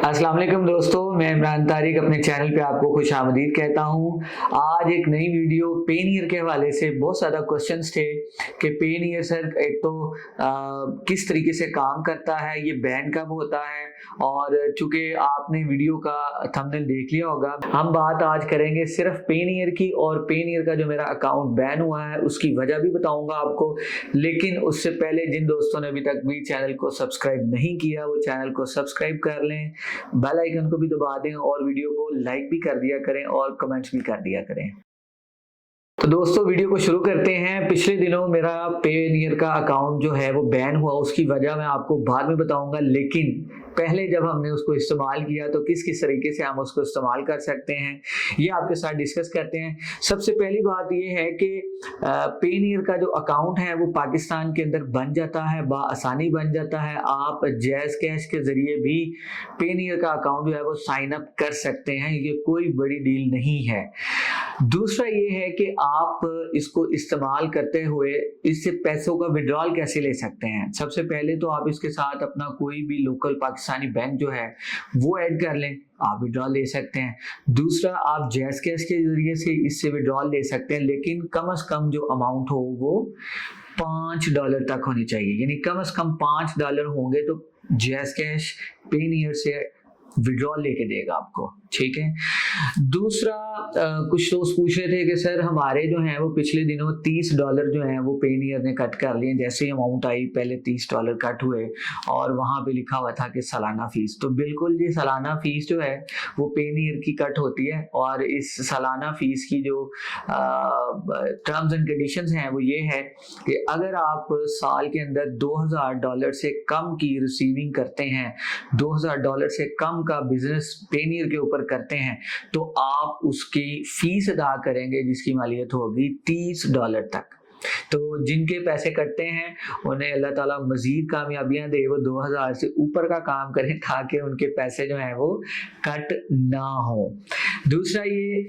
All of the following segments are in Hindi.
अस्सलाम वालेकुम दोस्तों, मैं इमरान तारिक अपने चैनल पे आपको खुश आमदीद कहता हूँ। आज एक नई वीडियो पेनीयर के हवाले से बहुत ज़्यादा क्वेश्चंस थे कि पेनीयर सर एक तो किस तरीके से काम करता है, ये बैन कब होता है, और चूंकि आपने वीडियो का थंबनेल देख लिया होगा, हम बात आज करेंगे सिर्फ पेनीयर की। और पेनीयर का जो मेरा अकाउंट बैन हुआ है उसकी वजह भी बताऊंगा आपको। लेकिन उससे पहले जिन दोस्तों ने अभी तक भी चैनल को सब्सक्राइब नहीं किया वो चैनल को सब्सक्राइब कर लें, बेल आइकन को भी दबा दें और वीडियो को लाइक भी कर दिया करें और कमेंट्स भी कर दिया करें। तो दोस्तों वीडियो को शुरू करते हैं। पिछले दिनों मेरा पेनीयर का अकाउंट जो है वो बैन हुआ, उसकी वजह मैं आपको बाद में बताऊंगा। लेकिन पहले जब हमने उसको इस्तेमाल किया तो किस किस तरीके से हम उसको इस्तेमाल कर सकते हैं ये आपके साथ डिस्कस करते हैं। सबसे पहली बात ये है कि पेनीयर का जो अकाउंट है वो पाकिस्तान के अंदर बन जाता है, आसानी बन जाता है। आप जैज़ कैश के जरिए भी पेनीयर का अकाउंट जो है वो साइन अप कर सकते हैं, ये कोई बड़ी डील नहीं है। दूसरा ये है कि आप इसको इस्तेमाल करते हुए इससे पैसों का विड्रॉल कैसे ले सकते हैं। सबसे पहले तो आप इसके साथ अपना कोई भी लोकल पाकिस्तानी बैंक जो है वो ऐड कर लें, आप विड्रॉल ले सकते हैं। दूसरा, आप जैज़ कैश के जरिए से इससे विड्रॉल ले सकते हैं, लेकिन कम से कम जो अमाउंट हो वो $5 तक होनी चाहिए, यानी कम से कम $5 होंगे तो जैज़ कैश पेनीयर से विड्रॉल लेके देगा आपको, ठीक है। दूसरा, कुछ दोस्त पूछ रहे थे कि सर हमारे जो हैं वो पिछले दिनों $30 जो हैं वो पेनीयर ने कट कर लिए। जैसे ही अमाउंट आई पहले $30 कट हुए और वहाँ पे लिखा हुआ था कि सालाना फीस। तो बिल्कुल ये सालाना फीस जो है वो पेनीयर की कट होती है, और इस सालाना फीस की जो टर्म्स एंड कंडीशंस हैं वो ये है कि अगर आप साल के अंदर $2000 से कम की रिसीविंग करते हैं, $2000 से कम का बिजनेस पेनीयर के ऊपर करते हैं, तो आप उसकी फीस अदा करेंगे जिसकी मालियत होगी $30 तक। तो जिनके पैसे कटते हैं उन्हें अल्लाह ताला मजीद कामयाबियां दे, वो 2000 से ऊपर का काम करें ताकि उनके पैसे जो हैं वो कट ना हो। दूसरा ये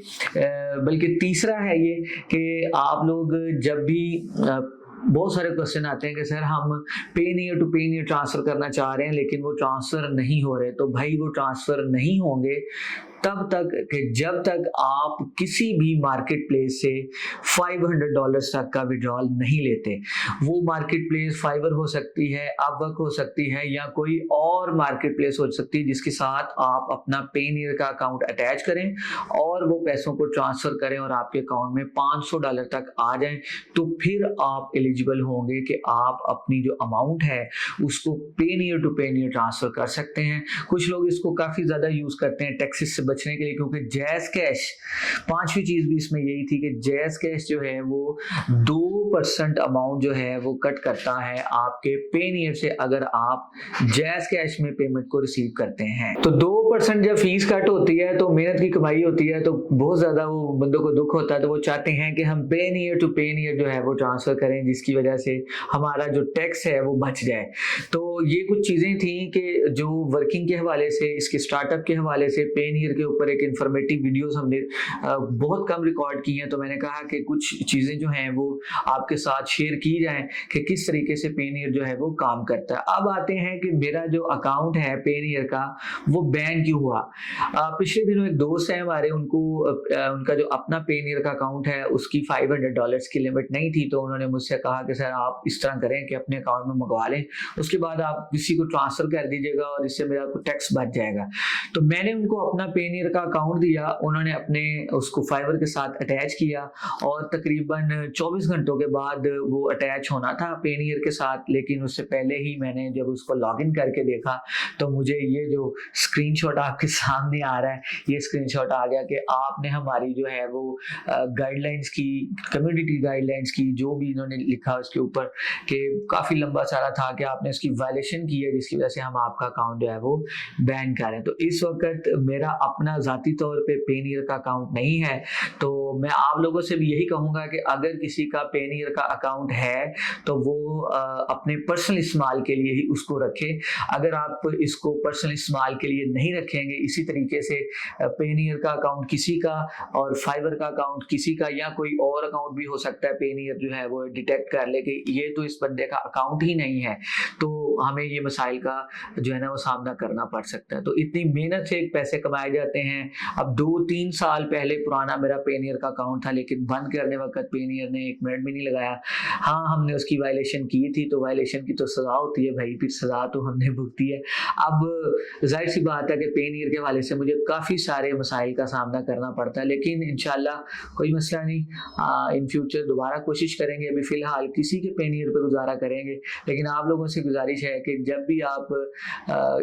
बल्कि तीसरा है ये कि आप लोग जब भी बहुत सारे क्वेश्चन आते हैं कि सर हम पेनीयर टू पेनीयर ट्रांसफर करना चाह रहे हैं लेकिन वो ट्रांसफर नहीं हो रहे। तो भाई वो ट्रांसफर नहीं होंगे तब तक कि जब तक आप किसी भी मार्केट प्लेस से $500 तक का विड्रॉल नहीं लेते। वो मार्केट प्लेस फाइवर हो सकती है, अपवर्क हो सकती है, या कोई और मार्केट प्लेस हो सकती है जिसके साथ आप अपना पेनीयर का अकाउंट अटैच करें और वो पैसों को ट्रांसफर करें और आपके अकाउंट में $500 तक आ जाएं, तो फिर आप एलिजिबल होंगे कि आप अपनी जो अमाउंट है उसको पेनीयर टू पेनीयर ट्रांसफर कर सकते हैं। कुछ लोग इसको काफ़ी ज़्यादा यूज़ करते हैं टैक्सेस से बचने के लिए, क्योंकि जैज़ कैश, पांचवी चीज भी इसमें यही थी कि जैज़ कैश जो है वो 2% अमाउंट जो है वो कट करता है आपके पेनीयर से अगर आप जैज़ कैश में पेमेंट को रिसीव करते हैं। तो 2% जब फीस कट होती है तो मेहनत की कमाई होती है, तो बहुत ज्यादा वो बंदों को दुख होता है, तो वो चाहते हैं कि हम पेनीयर टू पेनीयर जो है वो ट्रांसफर करें जिसकी वजह से हमारा जो टैक्स है वो बच जाए। तो ये कुछ चीजें थी कि जो वर्किंग के हवाले से, इसके स्टार्टअप के हवाले से पेनीयर के ऊपर एक इन्फॉर्मेटिव वीडियोस हमने बहुत कम रिकॉर्ड की हैं, तो मैंने कहा कि कुछ चीजें जो हैं वो आपके साथ शेयर की जाएं कि किस तरीके से पेनीयर जो है वो काम करता है। अब आते हैं कि मेरा जो अकाउंट है पेनीयर का वो बैन क्यों हुआ। पिछले दिनों एक दोस्त है हमारे, उनको उनका जो अपना पेनीयर का अकाउंट है उसकी $500 की लिमिट नहीं थी, तो उन्होंने मुझसे कहा कि सर आप इस तरह करें कि अपने अकाउंट में मंगवा लें, उसके बाद आप किसी को ट्रांसफर कर दीजिएगा और इससे मेरा टैक्स बच जाएगा। तो मैंने उनको अपना पेनीयर का अकाउंट दिया, उन्होंने अपने उसको फाइवर के साथ अटैच किया और तकरीबन 24 घंटों के बाद वो अटैच होना था पेनीयर के साथ। लेकिन उससे पहले ही मैंने जब उसको लॉगिन करके देखा तो मुझे ये जो स्क्रीनशॉट आपके सामने आ रहा है, ये स्क्रीनशॉट आ गया कि आपने हमारी जो है वो गाइडलाइंस की, कम्युनिटी गाइडलाइंस की, जो भी इन्होंने लिखा उसके ऊपर कि काफ़ी लंबा सारा था कि आपने उसकी वायलेशन की है जिसकी वजह से हम आपका अकाउंट जो है वो बैन कर रहे हैं। तो इस वक्त मेरा अपना ज़ाती तौर पे पेनीयर का अकाउंट नहीं है, तो मैं आप लोगों से भी यही कहूँगा कि अगर किसी का पेनीयर का अकाउंट है तो वो अपने पर्सनल इस्तेमाल के लिए ही उसको रखे। अगर आप इसको पर्सनल इस्तेमाल के लिए नहीं रखेंगे, इसी तरीके से पेनीयर का अकाउंट किसी का और फाइवर का अकाउंट किसी का या कोई और अकाउंट भी हो सकता है, पेनीयर जो है वो डिटेक्ट कर ले कि ये तो इस बंदे का अकाउंट ही नहीं है, तो हमें ये मसाइल का जो है ना वो सामना करना पड़ सकता है। तो इतनी मेहनत से पैसे कमाए जाते हैं। अब 2-3 साल पहले पुराना मेरा पेनियर का अकाउंट था, लेकिन बंद करने वक्त पेनियर ने 1 मिनट भी नहीं लगाया। हाँ, हमने उसकी वायलेशन की थी, तो वायलेशन की तो सज़ा होती है भाई, फिर सज़ा तो हमने भुगती है। अब ज़ाहिर-सी बात है कि पेनियर के हवाले से मुझे काफ़ी सारे मसाइल का सामना करना पड़ता है, लेकिन इंशाल्लाह कोई मसला नहीं। इन फ्यूचर दोबारा कोशिश करेंगे। अभी फ़िलहाल किसी के पेनियर पे गुज़ारा करेंगे, लेकिन आप लोगों से गुज़ारिश है कि जब भी आप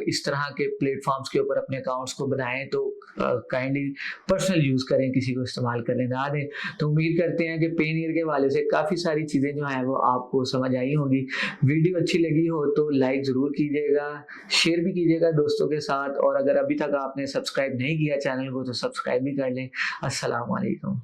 इस तरह के प्लेटफ़ॉर्म्स के ऊपर अपने अकाउंट्स को बनाएँ तो काइंडली पर्सनल यूज़ करें, किसी को इस्तेमाल करने ना दें। तो उम्मीद करते हैं कि पेनियर के हवाले से काफ़ी सारी चीज़ें जो हैं वो आपको समझ आई होंगी। वीडियो अच्छी लगी हो तो लाइक ज़रूर कीजिएगा, शेयर भी कीजिएगा दोस्तों के साथ, और अगर अभी तक आपने सब्सक्राइब नहीं किया चैनल को तो सब्सक्राइब भी कर लें। अस्सलाम वालेकुम।